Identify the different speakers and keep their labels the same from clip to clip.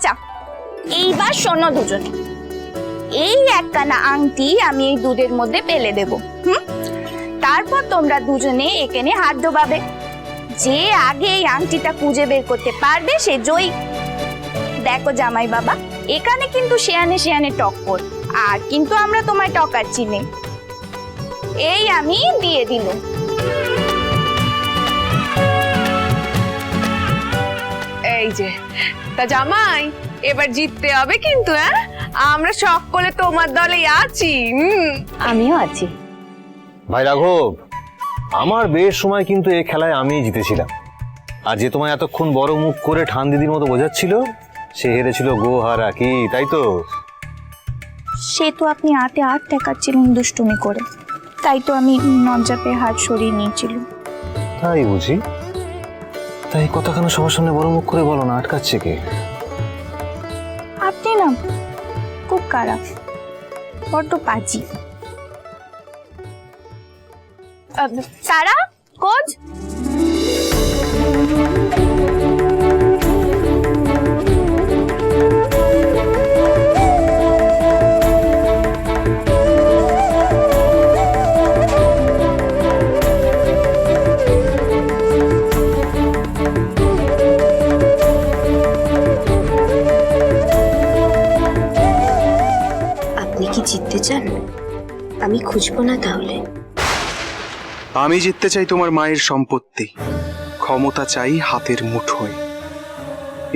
Speaker 1: আচ্ছা, এইবার শোনো দুজনে, এই একখানা আংটি আমি এই দুধের মধ্যে ফেলে দেব। তারপর তোমরা দুজনে এখানে হাত ডোবাবে। যে আগে এই আংটিটা খুঁজে বের করতে পারবে সে জয়ী। দেখো জামাই বাবা, এখানে কিন্তু শেয়ানে শেয়ানে টক্কর, আর কিন্তু আমরা তোমায় টকাচ্ছি নে। এই আমি দিয়ে দিলাম।
Speaker 2: এই যে, তা জামাই এবার জিততে হবে কিন্তু। আমরা সকলে তোমার দলে আছি।
Speaker 1: আমিও আছি।
Speaker 3: ভাই রাঘব, আমার বিয়ের সময় কিন্তু এই খেলায় আমি জিতেছিলাম, আর যে তোমায় এতক্ষণ বড় মুখ করে ঠান দিদির মতো বোঝাচ্ছিল সে হেরেছিল গোহারা, কি তাই তো?
Speaker 1: সে তো আপনি হাতে হাত ঠেকাচ্ছিলেন দুষ্টুমি করে, তাই তো আমি লজ্জা পেয়ে হাত সরিয়ে নিয়েছিলাম।
Speaker 3: তাই বুঝি? তাই কতখানি সবার সামনে বড় মুখ করে বলো না, আটকাচ্ছে কে?
Speaker 1: আপনি না খুব খারাপ, বড্ড পাজি। সারা কোচ,
Speaker 4: আপনি কি জিততে চান? আমি খুঁজবো না তাহলে।
Speaker 5: আমি জিততে চাই তোমার মায়ের সম্পত্তি, ক্ষমতা চাই হাতের মুঠোয়।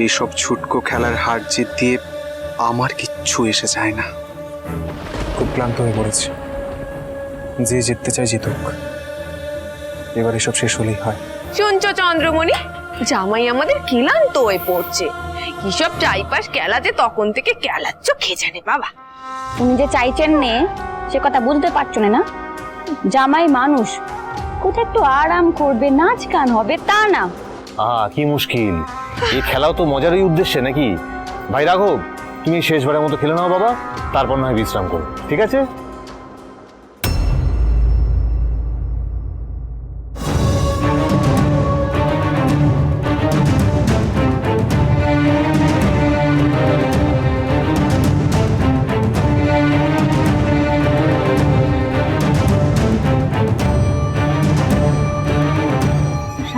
Speaker 5: এইসব ছুটকো খেলার হার জিত দিয়ে আমার কিচ্ছু এসে যায় না। খুব ক্লান্ত হয়ে পড়েছে। যে জিততে চাই জিতুক, এবার এসব শেষ হলেই হয়।
Speaker 2: শুনছো চন্দ্রমণি, জামাই আমাদের ক্লান্ত হয়ে পড়ছে। কিসব টাইপাস খেলাতে তখন থেকে খেলাচ্ছ কে জানে বাবা।
Speaker 1: উনি যে চাইছেন নে সে কথা বুঝতে পারছো না? জামাই মানুষ, কোথায় একটু আরাম করবে, নাচ গান হবে, তা না।
Speaker 3: কি মুশকিল! এই খেলাও তো মজারই উদ্দেশ্যে নাকি? ভাই রাঘব, তুমি শেষবারের মতো খেলে নাও বাবা, তারপর না হয় বিশ্রাম করো, ঠিক আছে?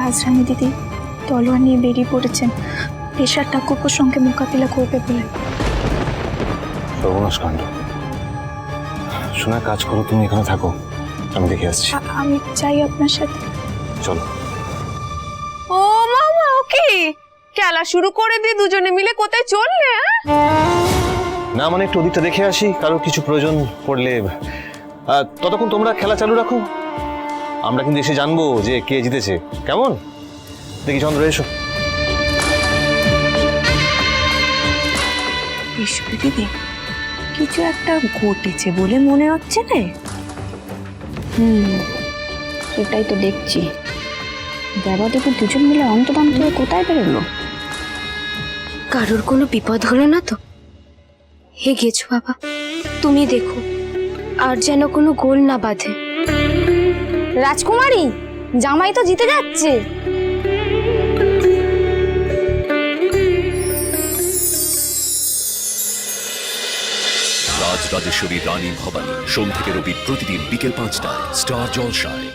Speaker 1: রাজরানী দিদি তলোয়ার নিয়ে বেরিয়ে পড়েছেন পেশার ঠাকুরপুর সঙ্গে মোকাবিলা করবে বলে।
Speaker 3: সর্বনাশ কাণ্ড। শোনা, কাজ করো, তুমি এখানে থাকো, আমি দেখে আসছি।
Speaker 1: আমি চাই আপনার সাথে।
Speaker 3: চলো।
Speaker 2: ও মামা, ওকে খেলা শুরু করে দিয়ে দুজনে মিলে কোথায় চললে?
Speaker 3: না মানে একটু ওদিকটা দেখে আসি, কারো কিছু প্রয়োজন পড়লে। ততক্ষণ তোমরা খেলা চালু রাখো, আমরা কিন্তু এসে জানবো যে কে জিতেছে। কেমন? দেখি চন্দ্র, এসো।
Speaker 4: দিদি, কিছু একটা ঘটেছে বলে মনে হচ্ছে রে।
Speaker 1: সেটাই তো দেখছি। দেবা দেবী দুজন মিলে অন্তদান্ত হয়ে কোথায় বেরোলো?
Speaker 4: কারোর কোনো বিপদ হলো না তো? হে গেছো বাবা, তুমি দেখো আর যেন কোনো গোল না বাঁধে।
Speaker 1: রাজকুমারী, জামাই তো জিতে যাচ্ছে।
Speaker 6: রাজরাজেশ্বরী রানী ভবানী, সোম থেকে রবি প্রতিদিন বিকেল 5টায় স্টার জলসায়।